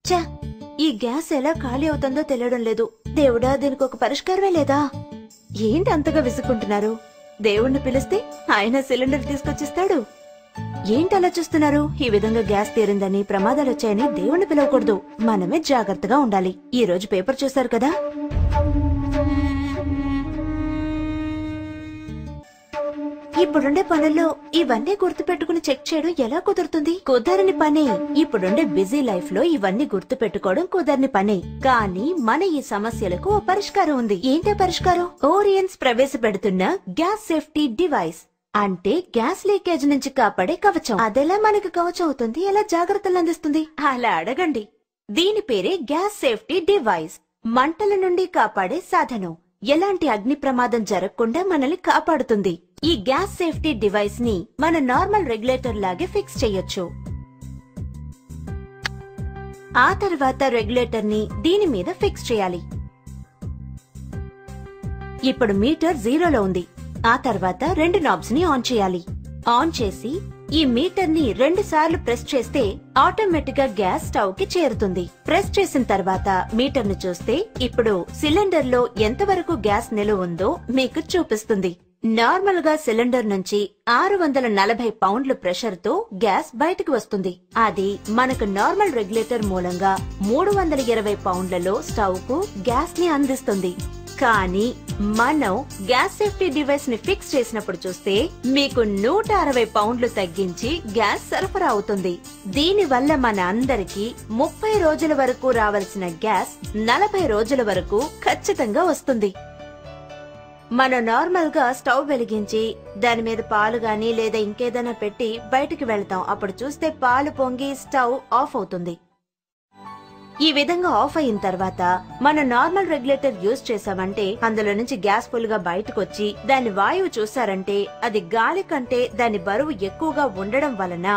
ఛ! ఈ గ్యాస్ ఎలా ఖాళీ అవుతుందో తెలియడం లేదు. దేవుడా, దీనికి ఒక పరిష్కారమే లేదా? ఏంటి అంతగా విసుక్కుంటున్నారు? దేవుణ్ణి పిలిస్తే ఆయన సిలిండర్ తీసుకొచ్చిస్తాడు. ఏంటి అలా చూస్తున్నారు? ఈ విధంగా గ్యాస్ తీరిందని, ప్రమాదాలొచ్చాయని దేవుణ్ణి పిలవకూడదు. మనమే జాగ్రత్తగా ఉండాలి. ఈ రోజు పేపర్ చూశారు కదా? ఇప్పుడుండే పనుల్లో ఇవన్నీ గుర్తుపెట్టుకుని చెక్ చేయడం ఎలా కుదురుతుంది? కుదరని పనే. ఇప్పుడుండే బిజీ లైఫ్ లో ఇవన్నీ గుర్తు పెట్టుకోవడం కుదరని పనే. కానీ మన ఈ సమస్యలకు ఓ పరిష్కారం ఉంది. ఏంటో పరిష్కారం? ఓరియన్స్ ప్రవేశపెడుతున్న గ్యాస్ సేఫ్టీ డివైస్. అంటే గ్యాస్ లీకేజ్ నుంచి కాపాడే కవచం. అదెలా మనకు కవచం అవుతుంది? ఎలా జాగ్రత్తలు అందిస్తుంది? అలా అడగండి. దీని పేరే గ్యాస్ సేఫ్టీ డివైస్. మంటల నుండి కాపాడే సాధనం. ఎలాంటి అగ్ని ప్రమాదం జరగకుండా మనల్ని కాపాడుతుంది. ఈ గ్యాస్ సేఫ్టీ డివైస్ ని మన నార్మల్ రెగ్యులేటర్ లాగే ఫిక్స్ చేయొచ్చు. ఆ తర్వాత రెగ్యులేటర్ ని దీని మీద ఫిక్స్ చేయాలి. ఇప్పుడు మీటర్ 0లో ఉంది. ఆ తర్వాత 2 నాబ్స్ ని ఆన్ చేయాలి. ఆన్ చేసి ఈ మీటర్ ని 2 సార్లు ప్రెస్ చేస్తే ఆటోమేటిక్ గా గ్యాస్ స్టవ్ కి చేరుతుంది. ప్రెస్ చేసిన తర్వాత మీటర్ ని చూస్తే ఇప్పుడు సిలిండర్ లో ఎంతవరకు గ్యాస్ నిలువ ఉందో మీకు చూపిస్తుంది. నార్మల్ గా సిలిండర్ నుంచి 640 పౌండ్ల ప్రెషర్ తో గ్యాస్ బయటకు వస్తుంది. అది మనకు నార్మల్ రెగ్యులేటర్ మూలంగా 320 పౌండ్లలో స్టవ్ కు గ్యాస్ ని అందిస్తుంది. కానీ మనం గ్యాస్ సేఫ్టీ డివైస్ ని ఫిక్స్ చేసినప్పుడు చూస్తే మీకు 160 పౌండ్లు తగ్గించి గ్యాస్ సరఫరా అవుతుంది. దీని వల్ల మన అందరికీ 30 రోజుల వరకు రావాల్సిన గ్యాస్ 40 రోజుల వరకు ఖచ్చితంగా వస్తుంది. మనం నార్మల్ గా స్టవ్ వెలిగించి దాని మీద పాలు గాని లేదా ఇంకేదైనా పెట్టి బయటికి వెళ్తాం. అప్పుడు చూస్తే పాలు పొంగి స్టవ్ ఆఫ్ అవుతుంది. ఈ విధంగా ఆఫ్ అయిన తర్వాత మనం నార్మల్ రెగ్యులేటర్ యూజ్ చేసామంటే అందులో నుంచి గ్యాస్ ఫుల్ గా బయటకు వచ్చి దాని వాయువు చూసారంటే అది గాలి కంటే దాని బరువు ఎక్కువగా ఉండడం వలన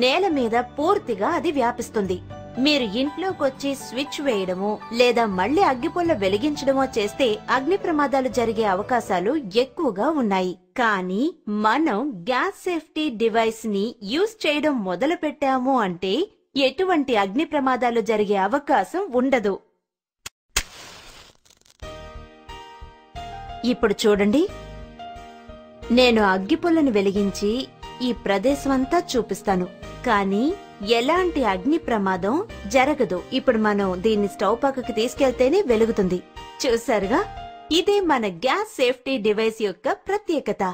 నేల మీద పూర్తిగా అది వ్యాపిస్తుంది. మీరు ఇంట్లోకొచ్చి స్విచ్ వేయడమో లేదా మళ్లీ అగ్గిపుల్ల వెలిగించడమో చేస్తే అగ్ని ప్రమాదాలు జరిగే అవకాశాలు ఎక్కువగా ఉన్నాయి. కానీ మనం గ్యాస్ సేఫ్టీ డివైస్ ని యూజ్ చేయడం మొదలు పెట్టాము అంటే ఎటువంటి అగ్ని ప్రమాదాలు జరిగే అవకాశం ఉండదు. ఇప్పుడు చూడండి, నేను అగ్గిపుల్లను వెలిగించి ఈ ప్రదేశమంతా చూపిస్తాను. కానీ ఎలాంటి అగ్ని ప్రమాదం జరగదు. ఇప్పుడు మనం దీన్ని స్టవ్ పక్కకి తీసుకెళ్తేనే వెలుగుతుంది. చూసారుగా, ఇదే మన గ్యాస్ సేఫ్టీ డివైస్ యొక్క ప్రత్యేకత.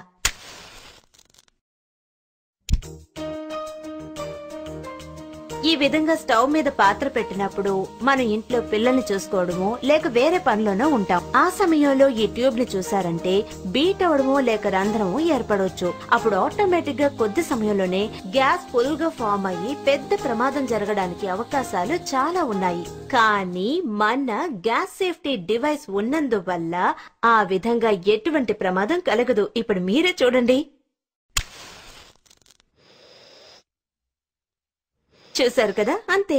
ఈ విధంగా స్టవ్ మీద పాత్ర పెట్టినప్పుడు మనం ఇంట్లో పిల్లల్ని చూసుకోవడమో లేక వేరే పనిలోనో ఉంటాం. ఆ సమయంలో ఈ ట్యూబ్ ని చూసారంటే బీట్ అవడమో లేక రంధ్రమో ఏర్పడవచ్చు. అప్పుడు ఆటోమేటిక్ గా కొద్ది సమయంలోనే గ్యాస్ ఫుల్ గా ఫామ్ అయ్యి పెద్ద ప్రమాదం జరగడానికి అవకాశాలు చాలా ఉన్నాయి. కానీ మన గ్యాస్ సేఫ్టీ డివైస్ ఉన్నందువల్ల ఆ విధంగా ఎటువంటి ప్రమాదం కలగదు. ఇప్పుడు మీరే చూడండి. చూసారు కదా, అంతే.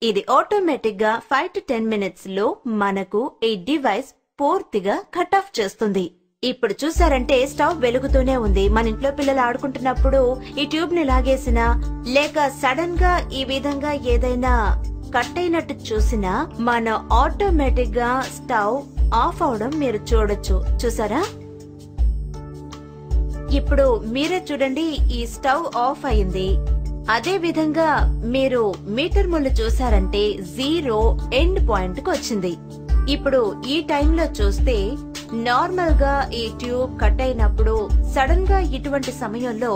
ఇది ఆటోమేటిక్ గా 5 to 10 minutes లో మనకు ఈ డివైస్ పూర్తిగా కట్ ఆఫ్ చేస్తుంది. ఇప్పుడు చూసారంటే స్టవ్ వెలుగుతూనే ఉంది. మన ఇంట్లో పిల్లలు ఆడుకుంటున్నప్పుడు ఈ ట్యూబ్ ని లాగేసినా లేక సడన్ గా ఈ విధంగా ఏదైనా కట్ అయినట్టు చూసినా మన ఆటోమేటిక్ గా స్టవ్ ఆఫ్ అవడం మీరు చూడొచ్చు. చూసారా? ఇప్పుడు మీరే చూడండి, ఈ స్టవ్ ఆఫ్ అయింది. అదే విధంగా మీరు మీటర్ ముళ్ళు చూసారంటే 0 ఎండ్ పాయింట్ కు వచ్చింది. ఇప్పుడు ఈ టైంలో చూస్తే నార్మల్ గా ఈ ట్యూబ్ కట్ అయినప్పుడు సడన్ గా ఇటువంటి సమయంలో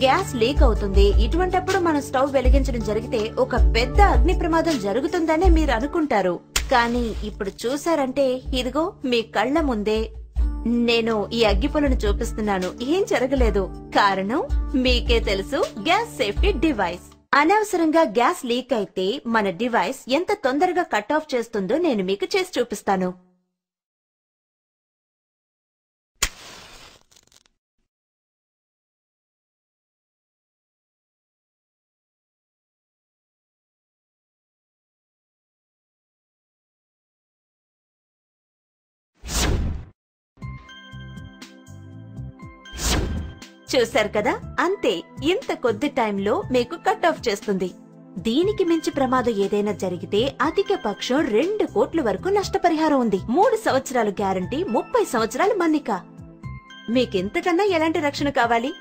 గ్యాస్ లీక్ అవుతుంది. ఇటువంటప్పుడు మనం స్టవ్ వెలిగించడం జరిగితే ఒక పెద్ద అగ్ని ప్రమాదం జరుగుతుందనే మీరు అనుకుంటారు. కానీ ఇప్పుడు చూసారంటే ఇదిగో మీ కళ్ల ముందే నేను ఈ అగ్గిపుల్లను చూపిస్తున్నాను. ఏం జరగలేదు. కారణం మీకే తెలుసు, గ్యాస్ సేఫ్టీ డివైస్. అనవసరంగా గ్యాస్ లీక్ అయితే మన డివైస్ ఎంత తొందరగా కట్ ఆఫ్ చేస్తుందో నేను మీకు చేసి చూపిస్తాను. చూశారు కదా, అంతే. ఇంత కొద్ది టైంలో మీకు కట్ ఆఫ్ చేస్తుంది. దీనికి మించి ప్రమాదం ఏదైనా జరిగితే అధిక పక్షం 2 కోట్ల వరకు నష్టపరిహారం ఉంది. 3 సంవత్సరాలు గ్యారంటీ, 30 సంవత్సరాలు మన్నిక. మీకింతకన్నా ఎలాంటి రక్షణ కావాలి?